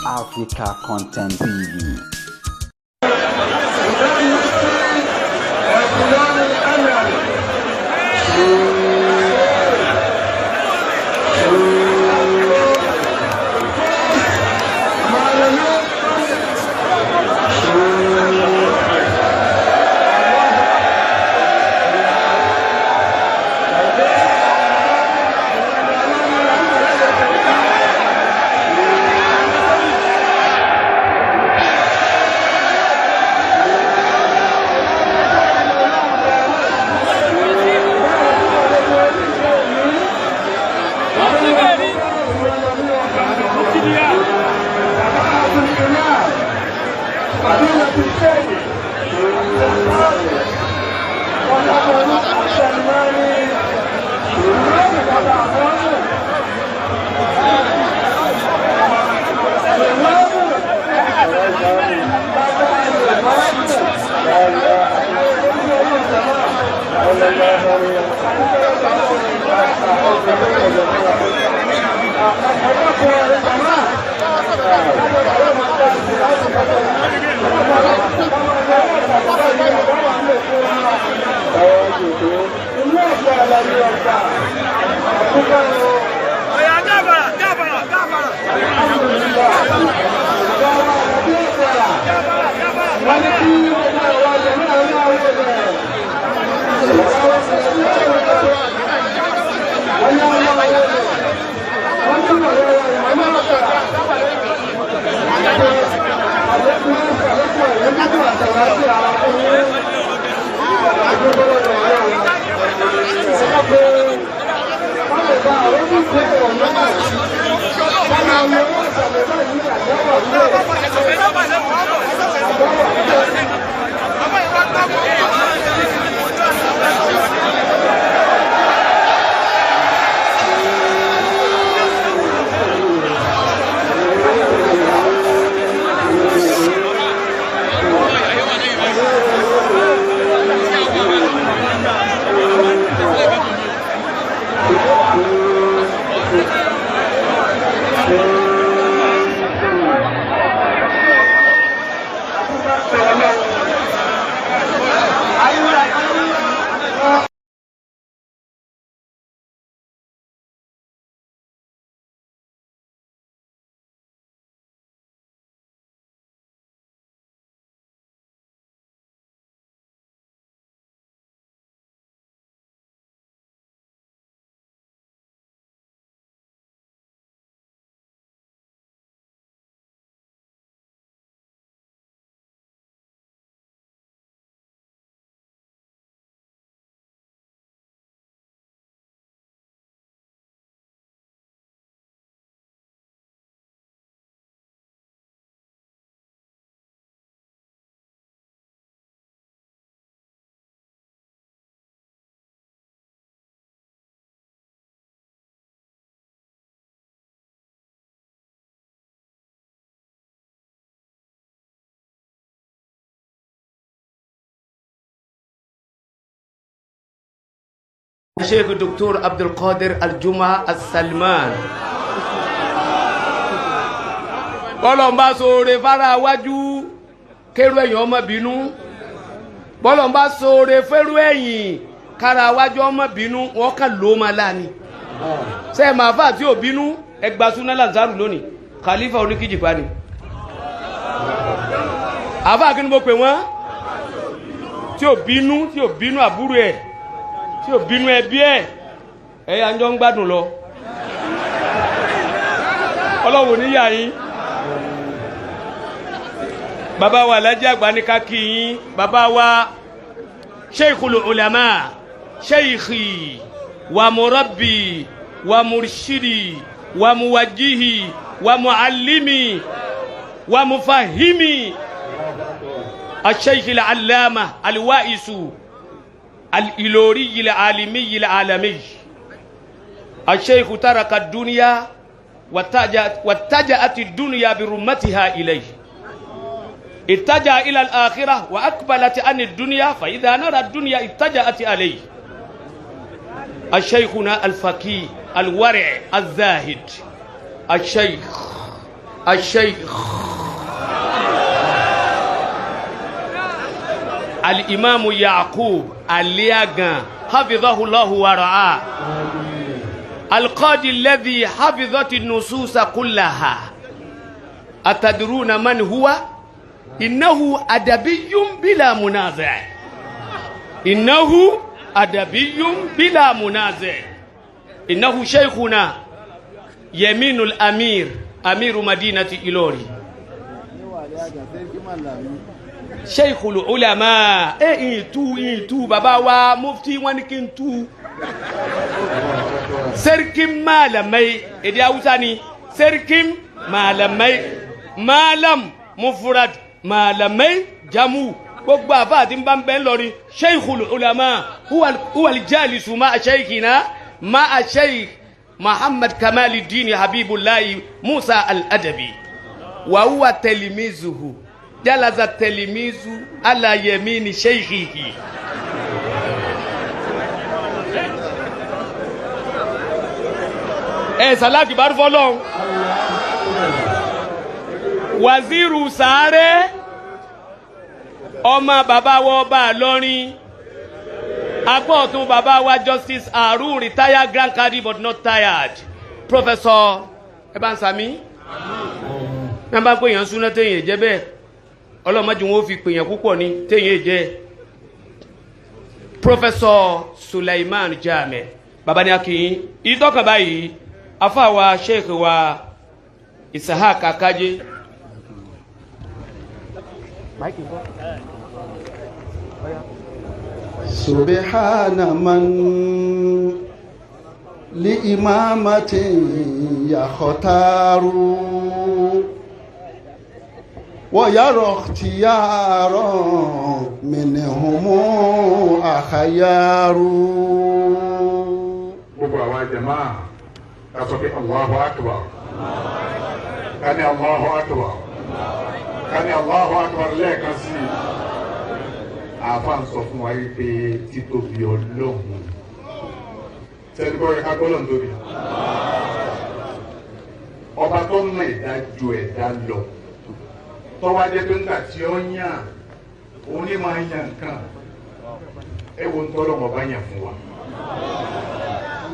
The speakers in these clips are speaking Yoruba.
Africa Content TV. Sheikh Dr. Abdul Qadir Al-Juma Al-Salman. Bọ́lọ̀mbá sóore fara wájú kérú ẹ̀yìn ọmọ bínú. Bọ́lọ̀mbá sóore fẹ́rú ẹ̀yìn kára wájú ọmọ bínú wọ́n kà ló máa láàní. Ṣé màá fà tí ò bínú ẹgbà súná Lanzaru lónìí. Khalifa Onikijipa ni. Àfà kí ni mo pè wọ́n? Tí ò bínú àbúrò ẹ̀. Tí ò bínú ẹbí ẹ̀ ẹ̀yà ń jọ ń gbádùn lọ ọlọ́wọ̀ níyà yín bàbá wa alájẹ́ àgbà ní ká kí yín bàbá wa Sheikhul Ulama Sheikhi wa Murabbi wa Murshidi wa Muwajjihi wa Muallimi wa Mufahimi الشيخ العلامة الوائس الإلوري العالمي العالمي الشيخ ترك الدنيا واتجأت الدنيا برمتها إليه اتجه إلى الآخرة وأقبلت عن الدنيا فإذا نرى الدنيا اتجأت عليه الشيخنا الفقيه الورع الزاهد الشيخ الشيخ الإمام يعقوب الياغان حفظه الله ورعاه القاضي الذي حفظت النصوص كلها. أتدرون من هو؟ إنه أدبي بلا منازع. إنه أدبي بلا منازع. إنه شيخنا يمين الأمير أمير مدينة إلوري شيخ العلماء. إنتو بابا wa mufti wọ́n ní kí n tú Sarkin malamai èdè Hausa ni Sarkin malamai malam mufrad malamai jamu gbogbo àfáà tí ń bá ń bẹ ńlọrin sheikhul ulama huwa al-jalisu ma'a sheikhina ma'a sheikh Muhammad Kamaluddin Habibullahi Musa al-Adabi wa huwa talmizuhu jalaza talmizu ala yamini sheikhihi. Salati bar fọlọ́n Waziru Sare ọmọ bàbá wa ọba Ìlọrin agbọ́ọ̀tún bàbá wa Justice Harun retired Grand Cadi but not tired Professor Ebansami ẹ bá pè yàn súná téèyàn jẹ́ bẹ́ẹ̀ ọlọ́mọdé wọn ó fi pè yàn púpọ̀ ní téèyàn jẹ́ Professor Suleiman Jame bàbá ní akínyìn ìtọ́kàn báyìí afa wa Sheikh wa Ishaq Akaje subhana man li imamatin yakhtaru wa yara ikhtiyaran minhum akhyaru. gbogbo àwọn jàmáà ká sọ pé Allahu Akbar ká ní Allahu Akbar ká ní Allahu Akbar lẹ́ẹ̀kan sí i. àáfà ń sọ fún wa yìí pé títóbi Ọlọ́run sẹ́dúkọ́ yẹ ká gbọ́dọ̀ tóbi. ọba tó ń mọ ẹ̀dá ju ẹ̀dá lọ tọ́wọ́ adé tó ń gbà tí ó yàn òun ní máa yàn nǹkan ẹ wo ń tọ́lọ́ wọn bá yàn fún wa.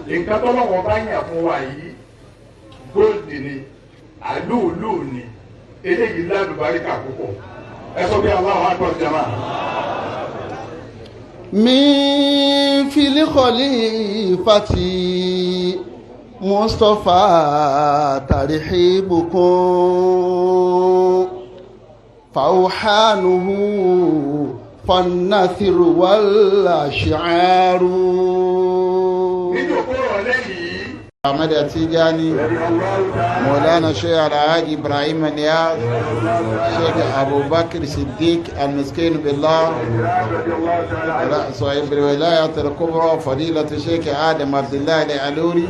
nǹkan tọ́lọ́ wọn bá yàn fún wa yìí góòdì ni àlúùlù ni eléyìí lálùbáríkà púpọ̀ ẹ sọ pé Allahu Akbar jama. min fil khalifati Mustafa tarihibukum fauhanuhu fannathiru wal ash'aru. nínú òkúrò lẹ́yìn Ahmad Tijani, Maulana Sheikh Alhaji Ibrahim Niyaz, Sheikh Abu Bakr Siddiq Al-Miskin Billah, صاحب الولاية الكبرى فضيلة الشيخ آدم عبد الله العلوري،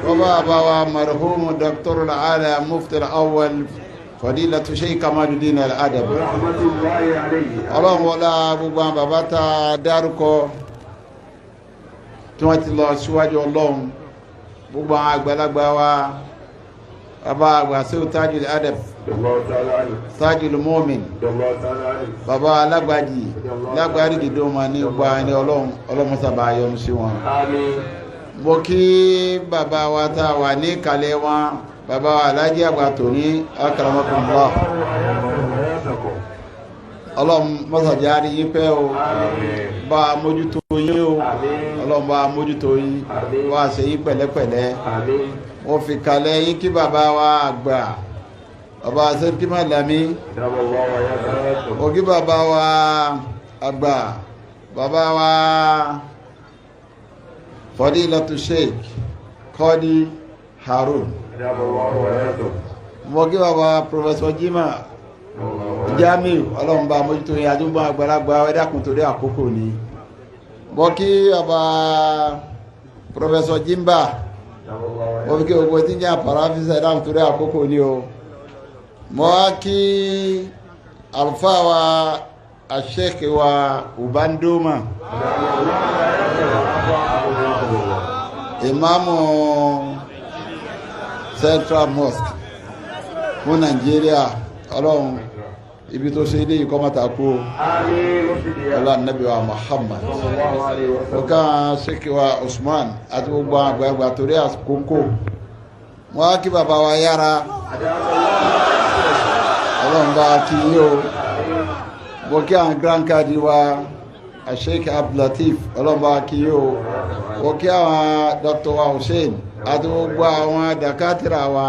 وبابا مرحوم الدكتور العالى مفتي الأول فضيلة الشيخ كمال الدين الأدب. اللهم ولا أبو بابا داركو tí wọ́n ti lọ síwájú Ọlọ́run gbogbo àwọn àgbàlagbà wa bàbá àgbà sí Tajul Adab Tajul Mu'min bàbá alágbàjì lágbàrí gidi ọmọ ní gbogbo ẹni Ọlọ́run sábà yọ́nú sí wọn. mo kí bàbá wa tá a wà ní kalẹ̀ wọn bàbá wa alájí àgbà tòní akramakumullah Ọlọ́run mọ́sàjá rí yí pẹ́ o bá a mójútó yín o Ọlọ́run bá a mójútó yín wá a ṣe yín pẹ̀lẹ́pẹ̀lẹ́ wọ́n fi kalẹ̀ yín kí bàbá wa àgbà bàbá sẹ́kí Màlámí ó kí bàbá wa àgbà bàbá wa Fadilatu Sheikh Qadi Harun mo kí bàbá Professor Jima Jamiu Ọlọ́run bá mójútó yín àdúgbò àgbàlagbà ẹ̀dàkùn torí àkókò ni bọ́ kí ọba Professor Jimba wọ́n fi kí gbogbo tí ń jẹ́ àpàrà fíṣẹ́ ẹ̀dàkùn torí àkókò ni o mọ́ kí alfa wa Sheikh wa Ubandoma Imamu Central Mosque fún Nàìjíríà ọlọ́run ibi tó ṣe ilé ìkọ́ mọ́ta kú ọlá nàbí wa Muhammad ọkà Sheikh wa Usman àti gbogbo àgbàgbà torí àkókò wọ́n á kí bàbá wa yára ọlọ́run bá kí yíò wọ́n kí àwọn grand cadi wa Sheikh Abdulatif ọlọ́run bá kí yíò wọ́n kí àwọn Dr. wa Hussein àti gbogbo àwọn dakatira wa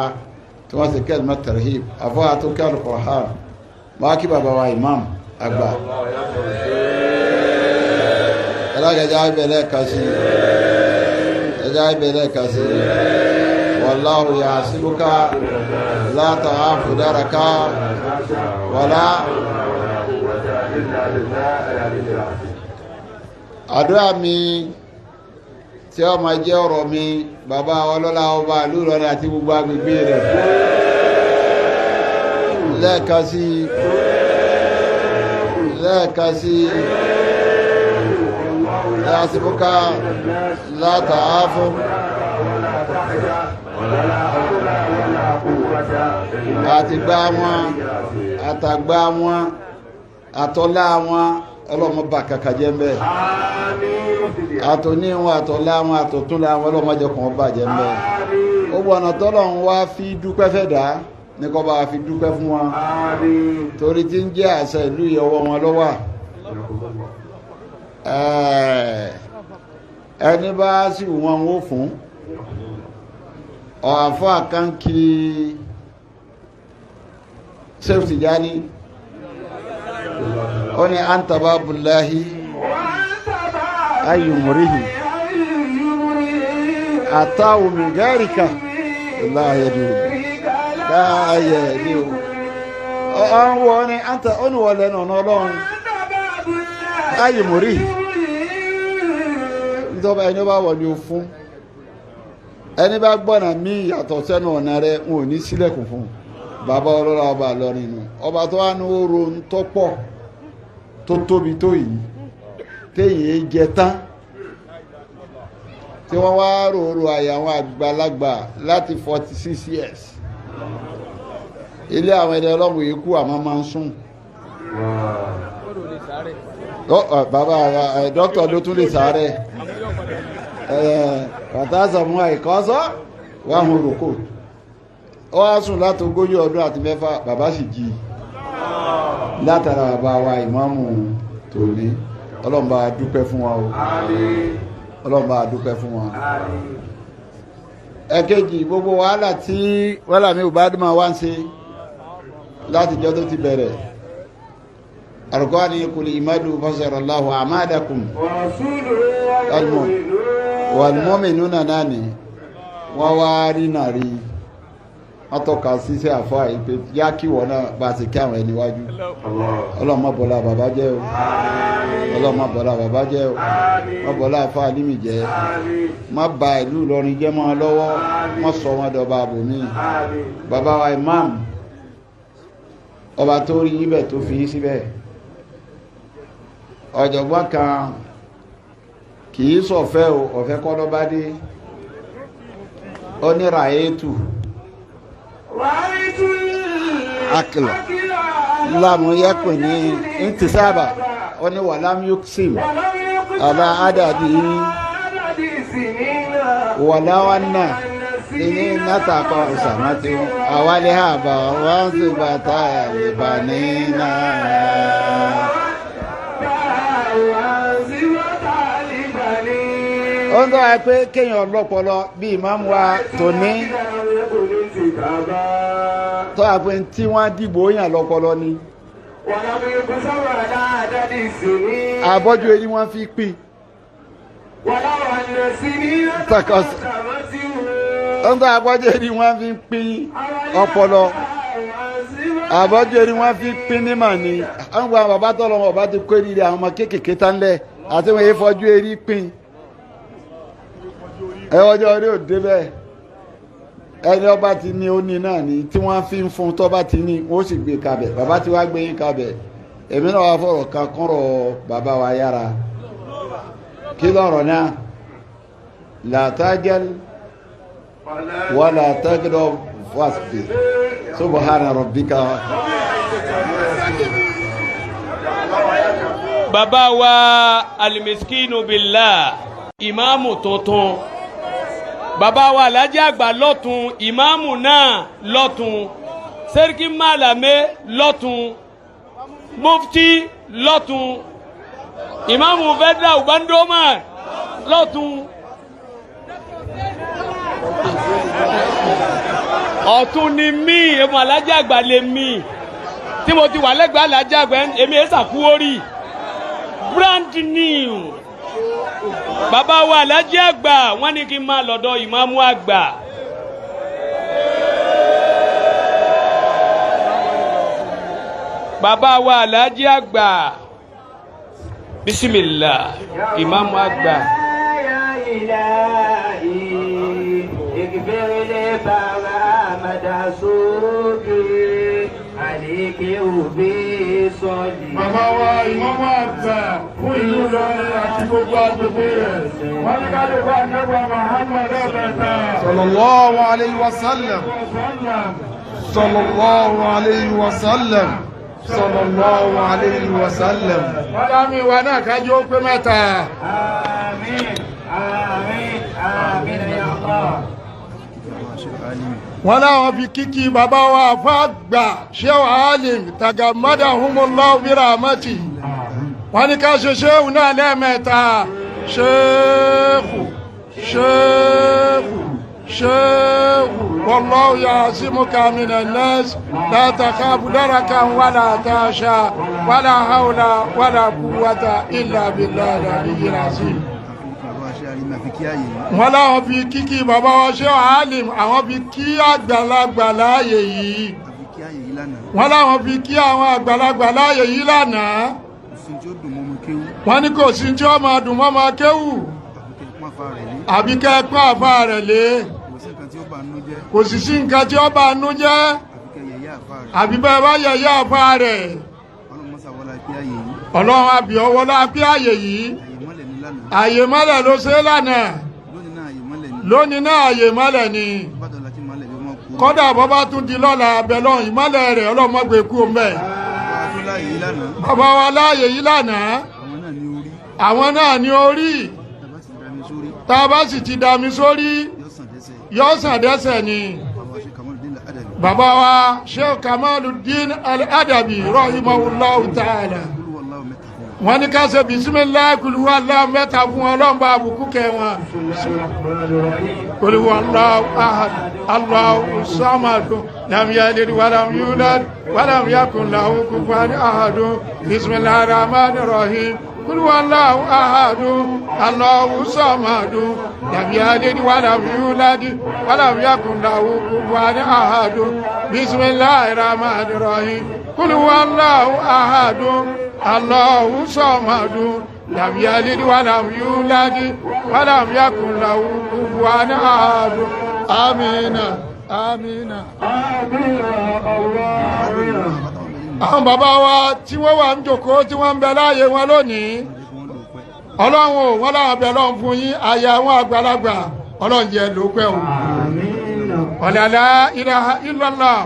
tí wọ́n sì kẹ́lì tarhib àfọ́ àtúnkẹ́ al-Qur'an wọ́n kí bàbá wa Imam àgbà ẹlẹ́gẹ̀ẹ́já ibẹ̀lẹ̀ kasi wallahu ya'simuka la ta'afu daraka wala àdúrà mi tí ó máa jẹ́ ọ̀rọ̀ mi bàbá ọlọ́lá ọba ìlú Ìlọrin àti gbogbo agbègbè rẹ̀ lẹ́ẹ̀kan sí ya'simuka la ta'afu àtìgbà wọn àtàgbà wọn àtọ́lá wọn ọlọ́mọba kàkàjẹ́ ń bẹ́ àtòní wọn àtọ́lá wọn àtòtúnlá wọn ọlọ́mọjẹ kan bàjẹ́ ń bẹ́ ó gbọ́nà tọ́lọ́run wá fi dúpẹ́ fẹ́ dá ní kọ́ bá fi dúpẹ́ fún wọn torí tí ń jẹ́ àṣẹ ìlú ìyọwọ́ wọn lọ́wọ́ ẹni bá sì wọn ó fún ọ̀fọ́ àkáǹkì Sheikh Tijani ó ní anta babullahi ayyumurihi àtàwù min gharika láàyẹ̀dù láàyẹ̀dù ọ̀wọ́ ní anta oníwọlẹ̀ náà ọlọ́run ayyumurihi ìjọba ẹni bá wọ̀ ní o fún ẹni bá gbọ́nà mí yàtọ̀ sẹ́nu ọ̀nà rẹ̀ wọn ò ní sílẹ̀kùn fún bàbá ọlọ́rọ̀ ọba Ìlọrin nù ọba tó wá ní oró ń tọ́pọ̀ tó tóbi tó yìí téyìn jẹ tán tí wọ́n wá rorò àyà àwọn àgbàlagbà láti 46 years ilé àwọn ẹni ọlọ́run yìí kú àmọ́ máa ń sùn bàbá dókítà ló tún lè sáré pàtàkì mú àìkọ́sọ́ wà hùn rùkú ó wá sùn láti 40 ọdún àti 6 bàbá sì jí látara bàbá wa ìmáàmù tòní Ọlọ́run bá dúpẹ́ fún wa o Ọlọ́run bá dúpẹ́ fún wa ẹ̀kejì gbogbo wàhálà tí wàhálà mi ò bá dùn máa wá ń ṣe láti jọ tó ti bẹ̀rẹ̀ àrùkọ́ni kul imadu fasarallahu amadakum wal-mu'minuna nani wọ́n wá rí náà rí wọ́n tọ́ka síṣẹ́ àfáà ìpè yá kí wọ́n náà bá ti kí àwọn ẹni wájú ọlọ́mọ bọ́lá bàbá jẹ́ o ọlọ́mọ bọ́lá bàbá jẹ́ o wọ́n bọ́lá àfáà límì jẹ́ má ba ìlú Ìlọrin jẹ́ mọ́ lọ́wọ́ wọ́n sọ wọn dọba àbòmí bàbá wa Imam ọba tó rí ibẹ̀ tó fi síbẹ̀ ọ̀jọ̀gbọ́n kan kìí sọ̀fẹ́ o ọ̀fẹ́ kọ́ ló bá dé ó ní ràyétù akìlọ̀ lámú yẹ́pẹ̀ ní intisaba ó ní wàlámù yuksim àlá àdàdì wàláwánà ní látàkọ̀ ìsàmátí àwálé àbá wọ́n sì bàtà ìbà nínà ó ń tọ́ ẹ pé kéèyàn lọ́pọlọ bí ìmáàmù wa tó ní tọ́ ẹ pé tí wọ́n dìbò yàn lọ́pọlọ ni àbọ́jú ẹni wọ́n fi pín ó ń tọ́ àbọ́jú ẹni wọ́n fi pín ọpọlọ àbọ́jú ẹni wọ́n fi pín nímọ̀ ni àwọn gba bàbá tọ́lọ́wọ́ ọba ti kó eré àwọn ọmọ kéékèèké tán lẹ̀ àti wọ́n yé fọ́jú eré pín ọjọ́ orí òde bẹ́ẹ̀ ẹni ọba ti ní ó ní náà ni tí wọ́n fi ń fún tọ́ba ti ní wọ́n sì gbé kabẹ̀ bàbá tí wàá gbé yín kabẹ̀ èmi náà wàá fọ̀rọ̀ kan kọ́rọ̀ bàbá wa yára kí lọ́rọ̀ náà la tajal wala tagdob fasbir subhana rabbika. bàbá wa alimiskinu billah ìmáàmù tuntun bàbá wa alhaji àgbà lọ́tún ìmáàmù náà lọ́tún sẹ́ríkì málàmé lọ́tún mufti lọ́tún ìmáàmù fẹ́dà ubandoma lọ́tún ọ̀tún ni mí èmi alhaji àgbà lè mí tí mo ti wà lẹ́gbẹ̀ẹ́ alhaji àgbà èmi ẹ̀ sàkúwórì brand new bàbá wa alhaji àgbà wọ́n ní kí n máa lọ́dọ̀ ìmáàmù àgbà. bàbá wa alhaji àgbà bisimilah ìmáàmù àgbà. Bàbá wa ìmáàmù àgbà fún ìlú Ìlọrin àti gbogbo agbègbè rẹ̀. Wọ́n ní ká lè bá àgbà Muhammad ọ̀bẹ̀ta. sallallahu alayhi wa sallam. sallallahu alayhi wa sallam. sallallahu alayhi wa sallam. Wọ́n dá mi wà náà kájú ó pé mẹ́ta. Àmín, àmín, àmín ya Allah. Wọ́n láwọn fi kíkí bàbá wa fàgbà Sheikh Alim tagamadahumullahu bi rahmati. Wọ́n ní ká ṣe ṣéhù náà lẹ́ẹ̀mẹ́ta. Sheikhu, Sheikhu, Sheikhu. Wallahu ya'simuka minan nas. La takhafu darakan wala tasha. Wala hawla wala quwwata illa billahi al-aliyyil azim. Wọ́n láwọn fi kíkí bàbá wa Sheikh Alim àwọn fi kí àgbàlagbà láàyè yìí. Wọ́n láwọn fi kí àwọn àgbàlagbà láàyè yìí lánàá. Wọ́n ní kò sí tí ó máa dùn mọ́ máa kéwù àbí kẹ́ pọ́n àfa rẹ̀ lé. Kò sì sí nǹkan tí ó bá nú jẹ́ àbí bẹ́ẹ̀ bá yẹ̀yẹ́ àfa rẹ̀. Ọlọ́run àbí ọwọ́ lápí àyè yìí. Àyè mọ́lẹ̀ ló ṣe lánàá. Lónìí náà àyè mọ́lẹ̀ ni. Kọ́dà bọ́bá tún di lọ́la abẹ́lọ́ ìmọ́lẹ̀ rẹ̀ ọlọ́mọgbé kú mbẹ́. Bàbá wa láàyè yìí lánàá. Àwọn náà ní orí. Tá a bá sì ti dami sórí yóò sàn dẹ́sẹ̀ ni. Bàbá wa Sheikh Kamaluddin Al-Adabi rahimahullahu ta'ala. Wọ́n ní ká ṣe bisimilayi kul huwa Allahu mẹ́ta fún ọlọ́mọba àbùkù kẹwọn. Kul huwa Allahu ahad Allahu samad lam yalid walam yulad walam yakun lahu kufuwan ahad. Bismillahir rahmanir rahim. Kul huwa Allahu ahad Allahu samad lam yalid walam yulad walam yakun lahu kufuwan ahad. Bismillahir rahmanir rahim. Kul huwa Allahu ahad Allahu samadu lam yalid walam yulad walam yakun lahu kufuwan ahad. Amina, amina, amina, amina. Àwọn bàbá wa tí wọ́n wà ń jókòó tí wọ́n ń bẹ láàyè wọn lónìí. Ọlọ́run ò wọ́n láwọn bẹ lọ́n fún yín àyè àwọn àgbàlagbà Ọlọ́run jẹ́ ló pẹ́ o. Ọ̀làlá ilaha illallah.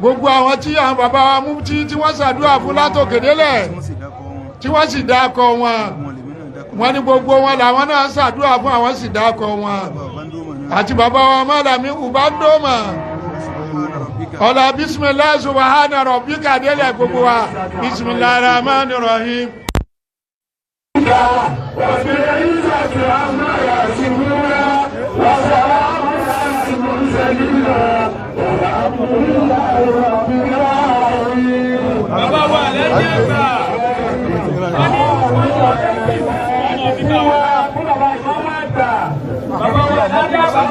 Gbogbo àwọn tí àwọn bàbá wa Mufty tí wọ́n ṣàdúrà fún látòkèdélẹ̀ tí wọ́n sì dákọ̀ wọn wọ́n ní gbogbo wọn làwọn náà ṣàdúrà fún àwọn sì dákọ̀ wọn àti bàbá wa Málàmí Ubandoma ọ̀là bisimilahi subahana rabbika délẹ̀ gbogbo wa bisimilahi rahman rahim. Bàbá wa lẹ́yìn ẹ̀ka. Bàbá wa lẹ́yìn ẹ̀ka.